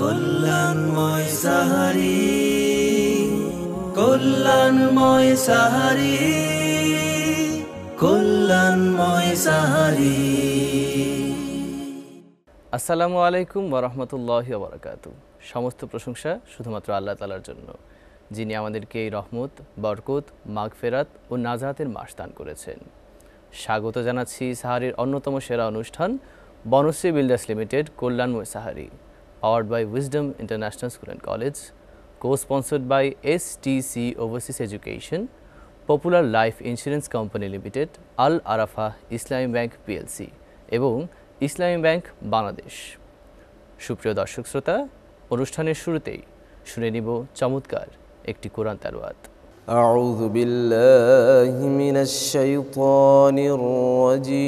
কল্যাণময় সাহারি, কল্যাণময় সাহারি, কল্যাণময় সাহারি। আসসালামু আলাইকুম ওয়া রাহমাতুল্লাহি ওয়া বারাকাতুহু। সমস্ত প্রশংসা শুধুমাত্র আল্লাহ তাআলার জন্য, যিনি আমাদেরকে এই রহমত, বরকত, মাগফিরাত ও নাজাতের মাস দান করেছেন। স্বাগত জানাচ্ছি সাহারির অন্যতম সেরা অনুষ্ঠান বনশ্রী বিল্ডার্স লিমিটেড কল্যাণময় সাহারি, powered by Wisdom International school and college, co-sponsored by STC Overseas Education, Popular Life Insurance company limited, Al Arafah Islami bank PLC এবং ইসলামী ব্যাংক বাংলাদেশ। সুপ্রিয় দর্শক শ্রোতা, অনুষ্ঠানের শুরুতেই শুনে নিব চমৎকার একটি কোরআন তেলাওয়াত। আউযু বিল্লাহি মিনাশ শাইতানির রাজীম।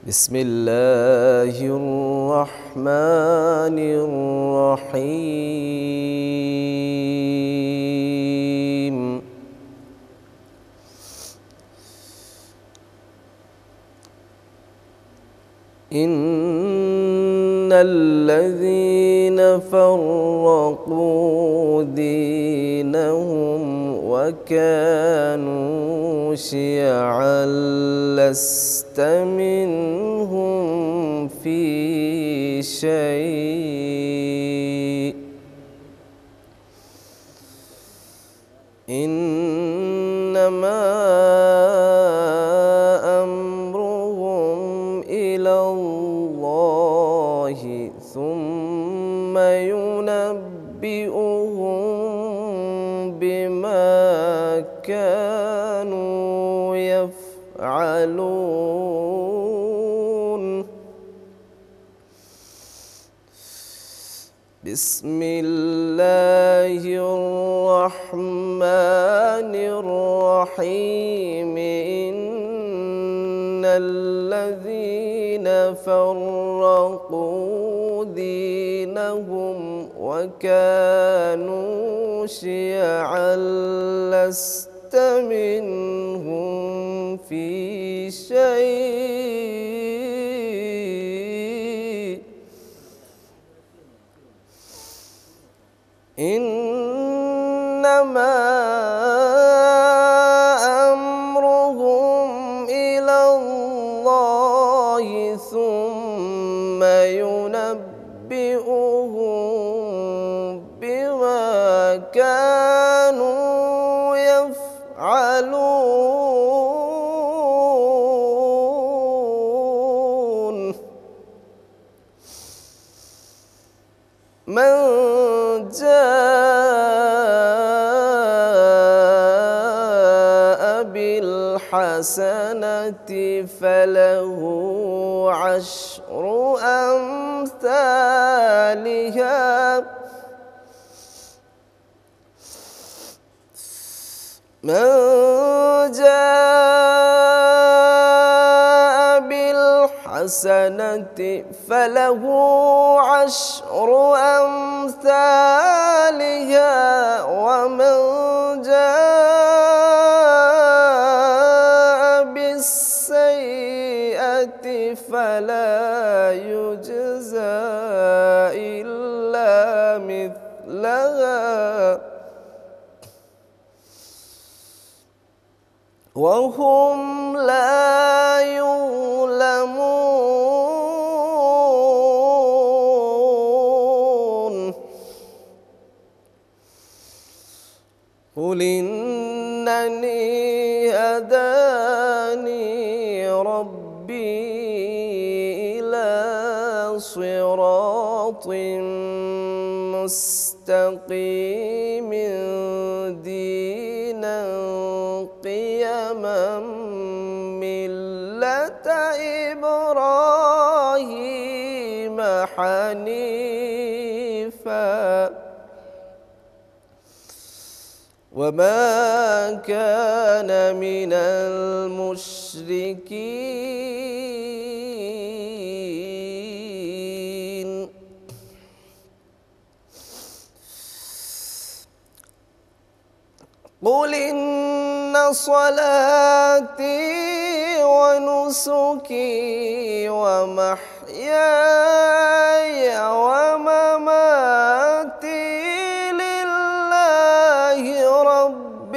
বিসমিল্লাহির রহমানির রহিম। ইন্নাল্লাযীনা ফাররাকু দীনাহুম ওয়া কানু শিয়আন লাস্তা মিনহুম ফী শাই', ইন্নামা ثم ينبئهم بما كانوا يفعلون. بسم الله الرحمن الرحيم. إن الذين فرقوا دينهم وكانوا شيعا لست منهم في شيء، إنما أمرهم إلى الله ثم ينبئهم بما كانوا يفعلون. من جاء بالحسنة فله عشر أمثالها، من جاء بالحسنة فله عشر أمثالها، ومن جاء بالسيئة فلا يجزى إلا مثلها وهم لا يظلمون. قل إنني هداني ربي إلى صراط مستقيم دينا قيما ملة إبراهيم حنيفا وما كان من المشركين. قل إن صلاتي ونسكي ومحياي ومماتي لله رب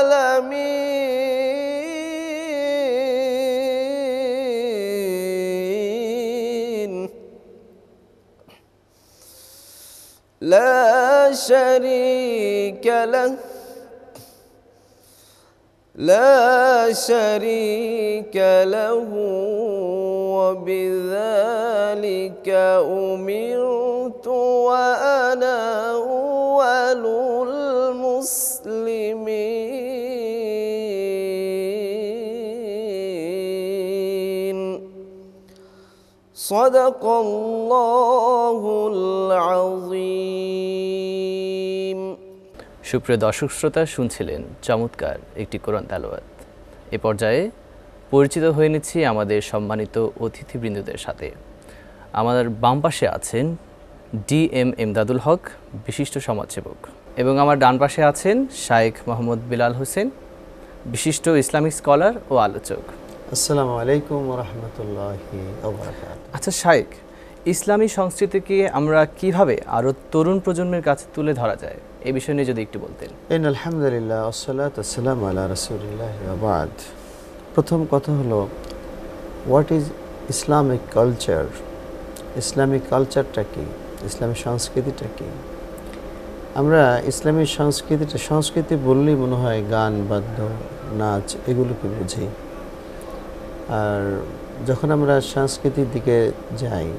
العالمين لا شريك له وبذلك أمرت وأنا أول المسلمين صدق الله العظيم সুপ্রিয় দর্শক শ্রোতা, শুনছিলেন চমৎকার একটি কোরআন তেলাওয়াত। এ পর্যায়ে পরিচিত হয়ে নিচ্ছি আমাদের সম্মানিত অতিথিবৃন্দদের সাথে। আমাদের বাম পাশে আছেন DM এমদাদুল হক, বিশিষ্ট সমাজসেবক, এবং আমার ডান পাশে আছেন শাইখ মোহাম্মদ বিলাল হোসেন, বিশিষ্ট ইসলামিক স্কলার ও আলোচক। আসসালামু আলাইকুম ওয়া রাহমাতুল্লাহি ওয়া বারাকাতুহু। আচ্ছা শাইখ, ইসলামী সংস্কৃতিকে আমরা কিভাবে আরও তরুণ প্রজন্মের কাছে তুলে ধরা যায়, এই বিষয় নিয়ে যদি একটু বলতেন। আলহামদুলিল্লাহ ওয়াসসালাতু ওয়াসসালামু আলা রাসূলিল্লাহ ওয়া বাদ। প্রথম কথা হলো, what is Islamic culture? Islamic কালচারটা কি? ইসলামী সংস্কৃতিটা কি? আমরা ইসলামী সংস্কৃতি বললেই মনে হয় গান, বাদ্য, নাচ, এগুলোকে বুঝি। আর যখন আমরা সংস্কৃতির দিকে যাই,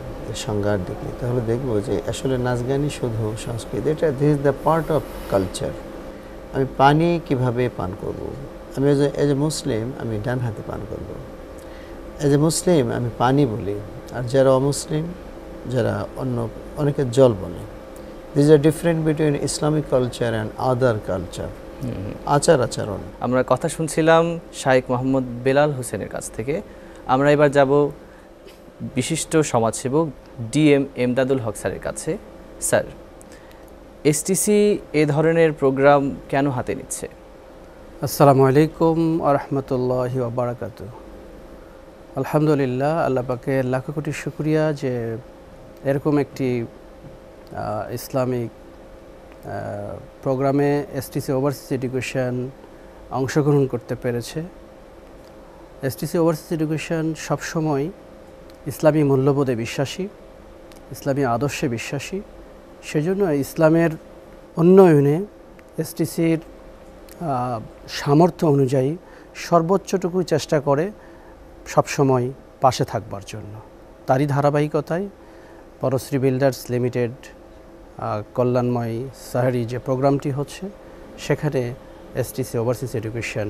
সংজ্ঞার দিকে, তাহলে দেখব যে আসলে নাচ গানই শুধু সংস্কৃতি। এটা this is the part of culture. আমি পানি কিভাবে পান করব? আমি এজ এ মুসলিম আমি ডান হাতে পান করব। এজ এ মুসলিম আমি পানি বলি, আর যারা অমুসলিম, যারা অনেকে জল বলে। This are different between Islamic culture and other culture. আচরণ। আমরা কথা শুনছিলাম শাইখ মোহাম্মদ বেলাল হোসেনের কাছ থেকে। আমরা এবার যাব বিশিষ্ট সমাজসেবক DM এমদাদুল হক স্যারের কাছে। স্যার, STC এ ধরনের প্রোগ্রাম কেন হাতে নিচ্ছে? আসসালামু আলাইকুম ওয়া রাহমাতুল্লাহি ওয়া বারাকাতুহু। আলহামদুলিল্লাহ, আল্লাহ পাকের লাখ কোটি শুকরিয়া যে এরকম একটি ইসলামিক প্রোগ্রামে STC ওভারসিজ এডুকেশন অংশগ্রহণ করতে পেরেছে। STC ওভারসিজ এডুকেশন সবসময় ইসলামী মূল্যবোধে বিশ্বাসী, ইসলামী আদর্শে বিশ্বাসী। সেজন্য ইসলামের উন্নয়নে STCর সামর্থ্য অনুযায়ী সর্বোচ্চটুকু চেষ্টা করে সবসময় পাশে থাকবার জন্য। তারই ধারাবাহিকতায় পরশ্রী বিল্ডার্স লিমিটেড কল্যাণময় সাহারি যে প্রোগ্রামটি হচ্ছে, সেখানে STC ওভারসিজ এডুকেশন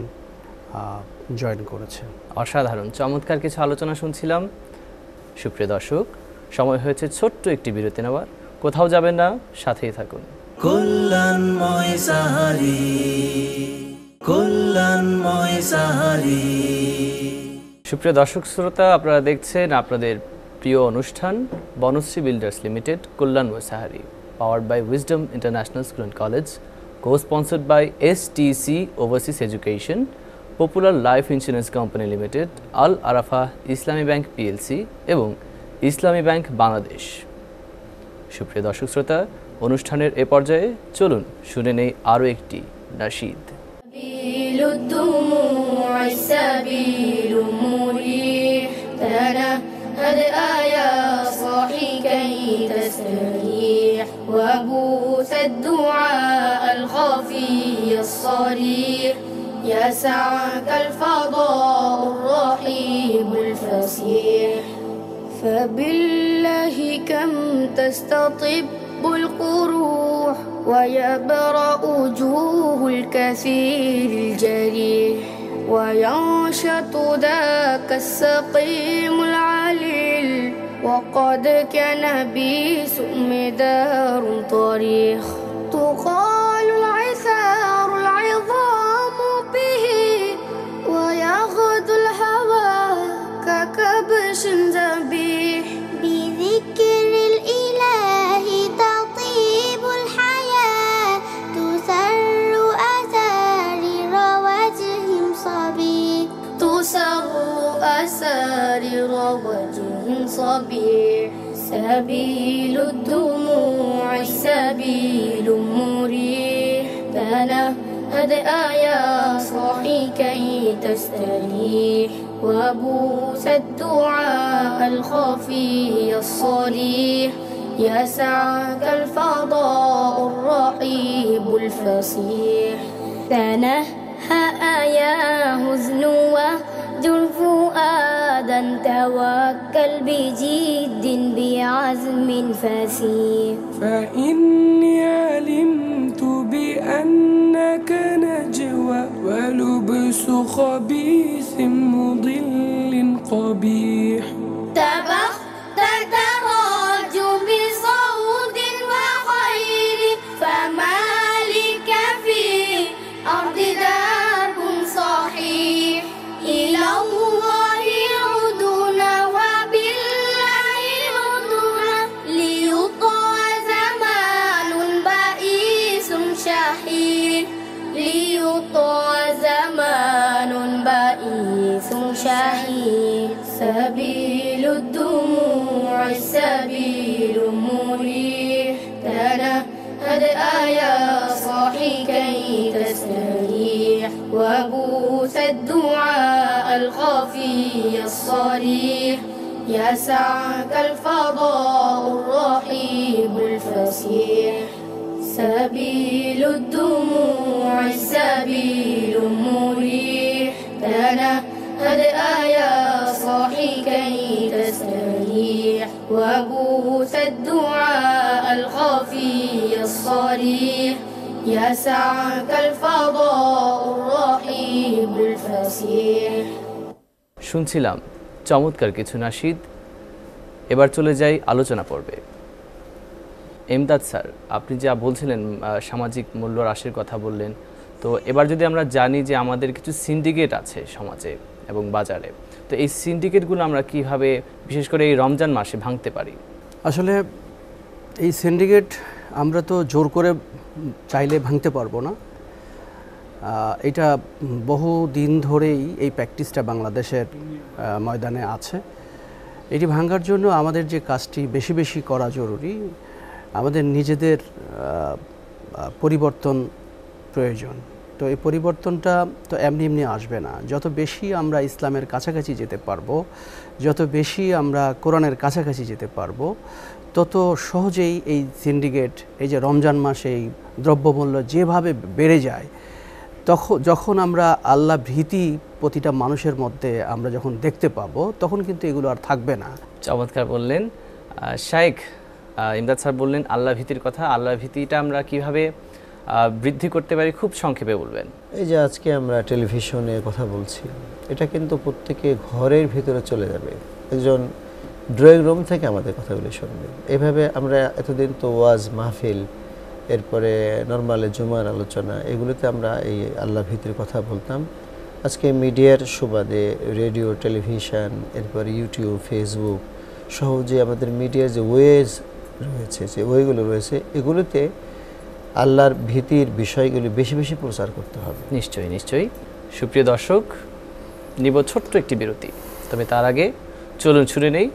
জয়েন করেছে। অসাধারণ, চমৎকার কিছু আলোচনা শুনছিলাম। সুপ্রিয় দর্শক, সময় হয়েছে ছোট্ট একটি বিরতি নেওয়ার। কোথাও যাবেন না, সাথেই থাকুন। কল্যাণময় সাহারি, কল্যাণময় সাহারি। সুপ্রিয় দর্শক শ্রোতা, আপনারা দেখছেন আপনাদের প্রিয় অনুষ্ঠান বনশ্রী বিল্ডার্স লিমিটেড কল্যাণময় সাহারি, powered by Wisdom International school and college, co-sponsored by STC Overseas Education, Popular Life Insurance Company Limited, Al Arafa Islami Bank PLC এবং ইসলামী ব্যাংক বাংলাদেশ। সুপ্রিয় দর্শক শ্রোতা, অনুষ্ঠানের এ পর্যায়ে চলুন শুনে নেই আরও একটি নাশিদ। وبوث الدعاء الخفي الصريح يسعك الفضاء الرحيب الفسيح فبالله كم تستطب القروح ويبرأ وجوه الكثير الجريح وينشط ذاك السقيم العليل وقد كان بسؤم دار طريخ تقال العثار العظام به ويغدو الهوى ككبش ذبيح بذكر الإله تطيب الحياة تسر أسارير وجه صبي تسر أسارير سارر وجه صبيح سبيل الدموع سبيل مريح تنهد يا صاحي كي تستريح وبوس الدعاء الخفي الصريح يسعك الفضاء الرحيب الفصيح تنهأ يا حزن واهجر فؤادا توكل بجد بعزم فسيح فإني علمت بأنك نجوى ولبس خبيث مضل قبيح تبخت تراج بصوت وخير فما لك في أرض درب صحيح إلى الله عدنا وبالله عدنا ليطوى زمان بئيس شحيح ليطوى زمان بئيس شحيح سبيل الدموع سبيل مريح تنهد يا صاحي كي تستريح وبوس الدعاء الخفي الصريح يسعك الفضاء الرحيب الفسيح سبيل الدموع سبيل مريح تنهد يا صاحي كي تستريح وبوس الدعاء الخفي الصريح يسعك الفضاء الرحيب الفسيح শুনছিলাম চমৎকার কিছু নাশিদ। এবার চলে যাই আলোচনা পর্বে। এমদাদ স্যার, আপনি যা বলছিলেন সামাজিক মূল্য হ্রাসের কথা বললেন, তো এবার যদি আমরা জানি যে আমাদের কিছু সিন্ডিকেট আছে সমাজে এবং বাজারে, তো এই সিন্ডিকেটগুলো আমরা কিভাবে বিশেষ করে এই রমজান মাসে ভাঙতে পারি? আসলে এই সিন্ডিকেট আমরা তো জোর করে চাইলে ভাঙতে পারবো না। এটা বহু দিন ধরেই এই প্র্যাকটিসটা বাংলাদেশের ময়দানে আছে। এটি ভাঙার জন্য আমাদের যে কাজটি বেশি বেশি করা জরুরি, আমাদের নিজেদের পরিবর্তন প্রয়োজন। তো এই পরিবর্তনটা তো এমনি এমনি আসবে না। যত বেশি আমরা ইসলামের কাছাকাছি যেতে পারবো, যত বেশি আমরা কোরআনের কাছাকাছি যেতে পারবো, তত সহজেই এই সিন্ডিকেট, এই যে রমজান মাসে এই দ্রব্যমূল্য যেভাবে বেড়ে যায়, যখন আমরা আল্লাহ ভীতি প্রতিটা মানুষের মধ্যে আমরা যখন দেখতে পাবো, তখন কিন্তু এগুলো আর থাকবে না। চমৎকার বললেন শাইখ। ইমদাদ স্যার বললেন আল্লাহ ভীতির কথা। আল্লাহ ভীতিটা আমরা কিভাবে বৃদ্ধি করতে পারি খুব সংক্ষেপে বলবেন। এই যে আজকে আমরা টেলিভিশনে কথা বলছি, এটা কিন্তু প্রত্যেকে ঘরের ভিতরে চলে যাবে, একজন ড্রয়িং রুম থেকে আমাদের কথাগুলো শুনবে। এভাবে আমরা এতদিন তো ওয়াজ মাহফিল, এরপরে নর্মালে জুমার আলোচনা, এগুলোতে আমরা এই আল্লাহ ভীতির কথা বলতাম। আজকে মিডিয়ার সুবাদে রেডিও, টেলিভিশন, এরপর ইউটিউব, ফেসবুক সহ যে আমাদের মিডিয়ার যে ওয়েজ রয়েছে, যে ওয়েগুলো রয়েছে, এগুলোতে আল্লাহর ভীতির বিষয়গুলি বেশি বেশি প্রচার করতে হবে। নিশ্চয়ই নিশ্চয়ই। সুপ্রিয় দর্শক, নিব ছোট্ট একটি বিরতি, তবে তার আগে চলুন শুনে নেই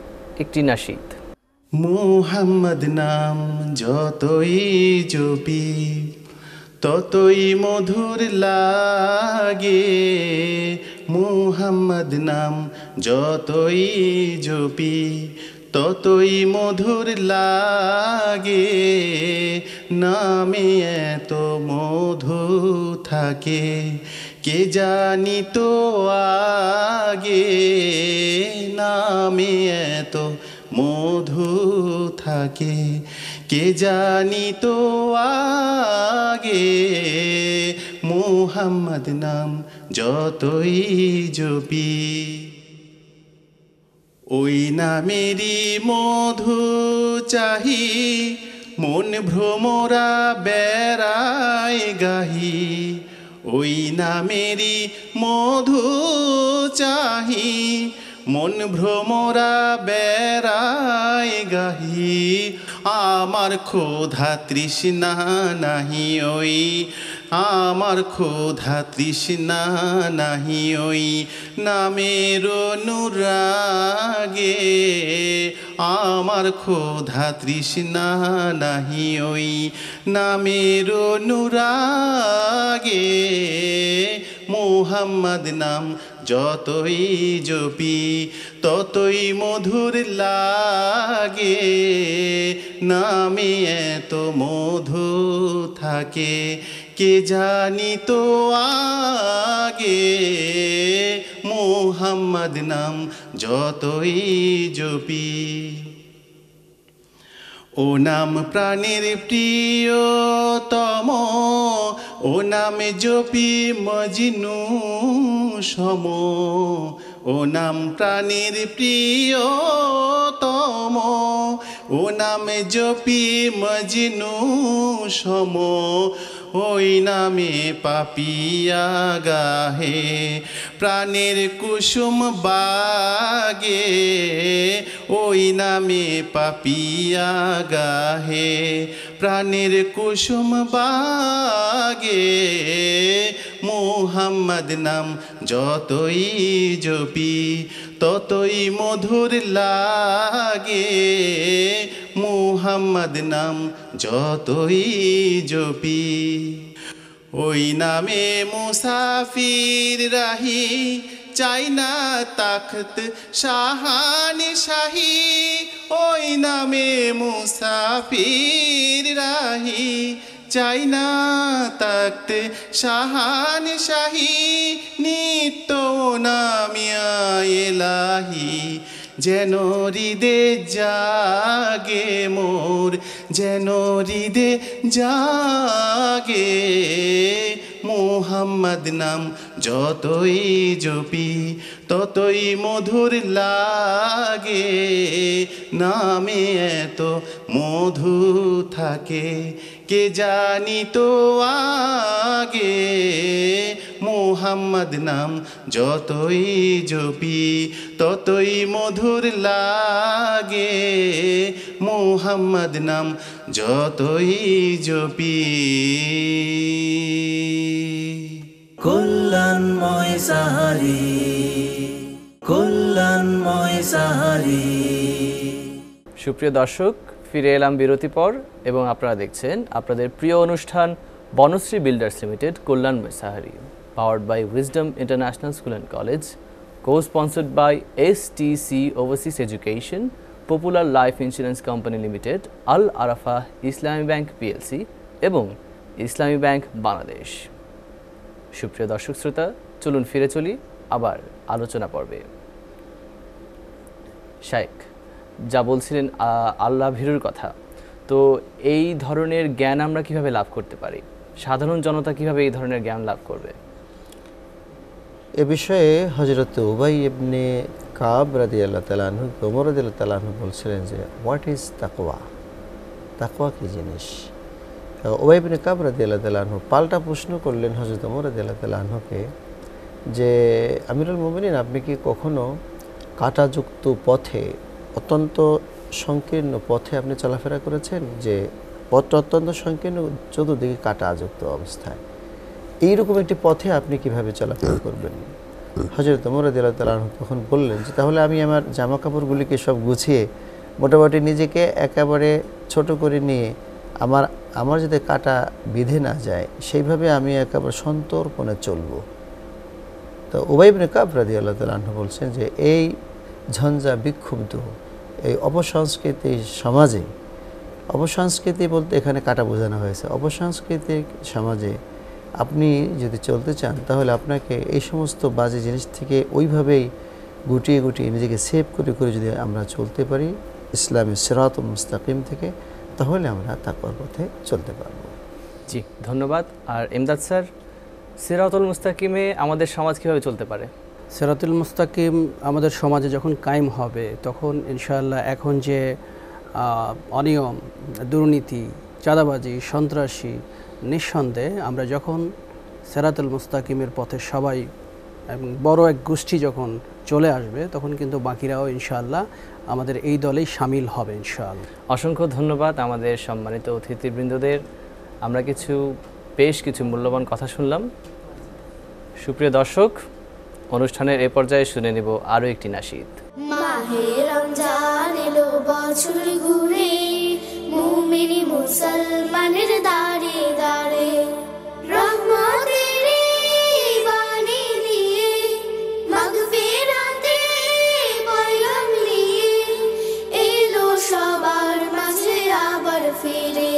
একটি নাশিদ। মুহাম্মদ নাম যতই জপি ততই মধুর লাগে, মুহাম্মদ নাম যতই জপি ততই মধুর লাগে, নামে এত মধু থাকে কে জানি তো আগে, নামে এত মধু থাকে কে জানি তো আগে, মুহাম্মদ নাম যতই জপি ওই নামেরই মধু চাহি, মন ভ্রমরা বেড়ায় গাহি, ওই নামেরই মধু চাহি, মন ভ্রমরা বেড়ায় গাহি, আমার ক্ষুধা তৃষ্ণা নাহি ওই আমার ক্ষুধা তৃষ্ণা নাহি ওই নামের অনুরাগে, আমার ক্ষুধা তৃষ্ণা নাহি ওই নামের অনুরাগে। মুহাম্মদ নাম যতই জপি ততই মধুর লাগে, নামে এত মধু থাকে কে জানি তো আগে। মুহাম্মদ নাম যতই জপি, ও নাম প্রাণের প্রিয়তম, ও নামে জপি মজনু সম, ও নাম প্রাণের প্রিয়তম, ও নামে জপি মজনু সম। ওই নামে পাপিয়া গাহে প্রাণের কুসুম বাগে, ওই নামে পাপিয়া গাহে প্রাণের কুসুম বাগে। মুহাম্মদ নাম যতই জপি ততই মধুর লাগে, মুহাম্মদ নাম যতই জপি। ওই নামে মুসাফির রাহি চাই না তাখত শাহানি শাহী, ওই নামে মুসাফির রাহি চাই না তাখত শাহানি শাহী। নিত্য নামিয়া এলাহি যেন হৃদে জাগে মোর, যেন হৃদে জাগে। মুহাম্মদ নাম যতই জপি ততই মধুর লাগে, নামে এত মধু থাকে কে জানি তো আগে। মুহাম্মদ নাম যতই জপি ততই মধুর লাগে, মুহাম্মদ নাম যতই জপি। কল্যাণময় সাহারি, কল্যাণময় সাহারি। সুপ্রিয় দর্শক, ফিরে এলাম বিরতি পর এবং আপনারা দেখছেন আপনাদের প্রিয় অনুষ্ঠান বনশ্রী বিল্ডার্স লিমিটেড কল্যাণময় সাহারি, powered by Wisdom International School and College, co-sponsored by STC Overseas Education, Popular Life Insurance Company Limited, Al Arafa Islami Bank PLC এবং ইসলামী ব্যাংক বাংলাদেশ। সুপ্রিয় দর্শক শ্রোতা, চলুন ফিরে চলি আবার আলোচনা পর্বে। শাইখ যা বলছিলেন আল্লাহ ভীরুর কথা, তো এই ধরনের জ্ঞান আমরা কিভাবে লাভ করতে পারি? সাধারণ জনতা কিভাবে এই ধরনের জ্ঞান লাভ করবে? এ বিষয়ে হযরত উবাই ইবনে কাব রাদিয়াল্লাহু তাআলা আনহু, ওমর রাদিয়াল্লাহু তাআলা আনহু বলছিলেন যে হোয়াট ইজ তাকওয়া, তাকওয়া কি জিনিস? উবাই ইবনে কাব রাদিয়াল্লাহু তাআলা আনহু পাল্টা প্রশ্ন করলেন হযরত ওমর রাদিয়াল্লাহু তাআলা আনহুকে যে আমিরুল মুমিনিন, আপনি কি কখনো কাঁটাযুক্ত পথে, অত্যন্ত সংকীর্ণ পথে আপনি চলাফেরা করেছেন, যে পথটা অত্যন্ত সংকীর্ণ, চতুর্দিকে কাঁটাযুক্ত অবস্থায়, এইরকম একটি পথে আপনি কিভাবে চলাফেরা করবেন? হযরত ওমর রাদিয়াল্লাহু তাআলা আনহু তখন বললেন যে তাহলে আমি আমার জামা কাপড়গুলিকে সব গুছিয়ে মোটামুটি নিজেকে একেবারে ছোট করে নিয়ে আমার যাতে কাঁটা বিঁধে না যায় সেইভাবে আমি একেবারে সন্তর্পণে চলব। তো উবাই ইবনে কাব রাদিয়াল্লাহু তাআলা আনহু বলছেন যে এই ঝঞ্ঝা বিক্ষুব্ধ এই অপসংস্কৃতি সমাজে, অপসংস্কৃতি বলতে এখানে কাটা বোঝানো হয়েছে, অপসাংস্কৃতিক সমাজে আপনি যদি চলতে চান তাহলে আপনাকে এই সমস্ত বাজে জিনিস থেকে ওইভাবেই গুটিয়ে গুটিয়ে নিজেকে সেভ করে করে যদি আমরা চলতে পারি ইসলামের সিরাতুল মুস্তাকিম থেকে, তাহলে আমরা তাকওয়ার পথে চলতে পারবো। জি, ধন্যবাদ। আর ইমদাদ স্যার, সিরাতুল মুস্তাকিমে আমাদের সমাজ কীভাবে চলতে পারে? সিরাতুল মুস্তাকিম আমাদের সমাজে যখন কায়েম হবে তখন ইনশাআল্লাহ এখন যে অনিয়ম, দুর্নীতি, চাঁদাবাজি, সন্ত্রাসী, নিঃসন্দেহে আমরা যখন সিরাতুল মুস্তাকিমের পথে সবাই এবং বড় এক গোষ্ঠী যখন চলে আসবে তখন কিন্তু বাকিরাও ইনশাআল্লাহ আমাদের এই দলেই শামিল হবে ইনশাআল্লাহ। অসংখ্য ধন্যবাদ আমাদের সম্মানিত অতিথিবৃন্দদের। আমরা কিছু বেশ কিছু মূল্যবান কথা শুনলাম। সুপ্রিয় দর্শক, অনুষ্ঠানের এ পর্যায়ে শুনে নেব আরও একটি নাশিদ। মাহে রমজান এলো বছর ঘুরে, মুমিন মুসলমানের দাঁড়ে দাঁড়ে রহমতের বাণী দিয়ে, মাগফিরাতে পয়গাম নিয়ে এলো সবার মাঝে আবার ফিরে।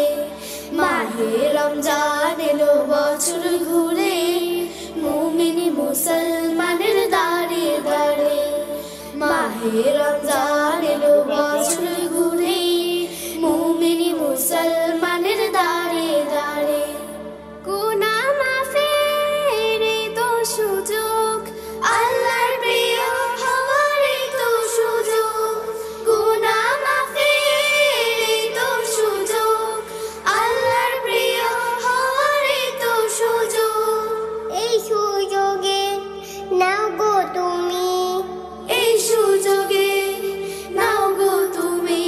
মাহে রমজান এলো বছর ঘুরে, মুমিন মুসলমানের দাঁড়ে দাঁড়ে। মাহে রমজান এলো বছর ঘুরে, মুমিন মুসলমানের দাঁড়ে দাঁড়ে। গুনাহ মাফের তো সুযোগ, আল্লাহর প্রিয় হওয়ার তো সুযোগ। গুনাহ মাফের তো সুযোগ, আল্লাহর প্রিয় হওয়ার তো সুযোগ। এই সুযোগে নাও গো তুমি, এই সুযোগে নাও গো তুমি,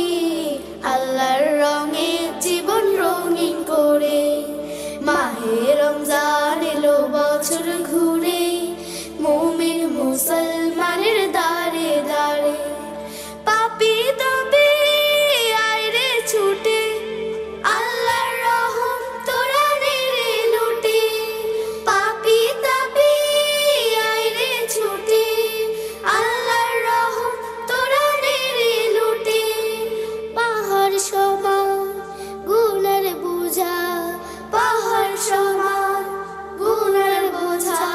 আল্লাহর রঙে জীবন রঙিন করে। মাহে রমজান এলো বছর ঘুরে, মুমিন মুসলমানের দাঁড়ে দাঁড়ে। পাপী তবে আইরে ছুটে, আল্লাহর রহম তোরা নেড়ে লুটে। পাপী তবে আইরে ছুটে, আল্লাহর রহম তোরা নেড়ে লুটে। পাহাড় সমান গুনার বোঝা, পাহাড় সমান গুনার বোঝা,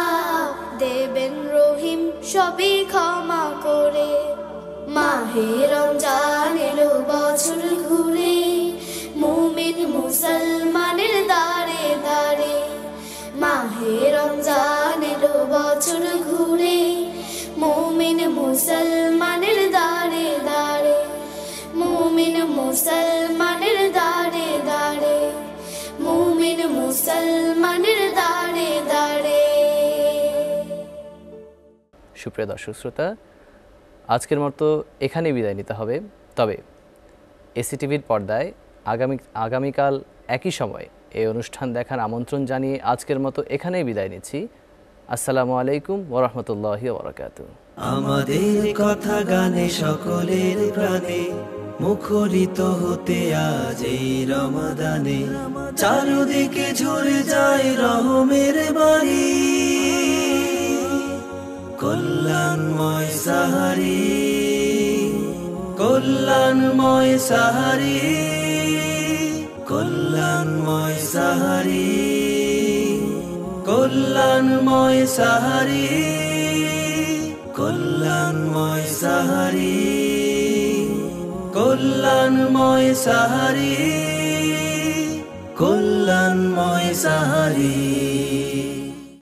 দেবেন রহিম সবই ক্ষমা করে। মাহে রমজান এলো বছর ঘুরে, মুমিন মুসলমানের দাঁড়ে দাঁড়ে। মাহে রমজান এলো বছর ঘুরে, মুমিন মুসলমানের দাঁড়ে দাঁড়ে। মুমিন মুসলমানের দাঁড়ে দাঁড়ে, মুমিন মুসলমানের দাঁড়ে দাঁড়ে। সুপ্রিয় দর্শক শ্রোতা, আজকের মতো এখানেই বিদায় নিতে হবে। তবে এসিটিভির পর্দায় আগামীকাল একই সময় এই অনুষ্ঠান দেখার আমন্ত্রণ জানিয়ে আজকের মতো এখানেই বিদায় নিচ্ছি। আসসালামু আলাইকুম ওয়া রাহমাতুল্লাহি ওয়া বারাকাতুহু। আমাদের কথা গানে সকলের প্রাণে মুখরিত হতে আজ এই রমাদানে, চারদিকে ঝরে যায় রহমের বাণী। কল্যাণময় সাহারি, কল্যাণময় সাহারি, কল্যাণময় সাহারি, কল্যাণময় সাহারি, কল্যাণময় সাহারি, কল্যাণময় সাহারি, কল্যাণময় সাহারি।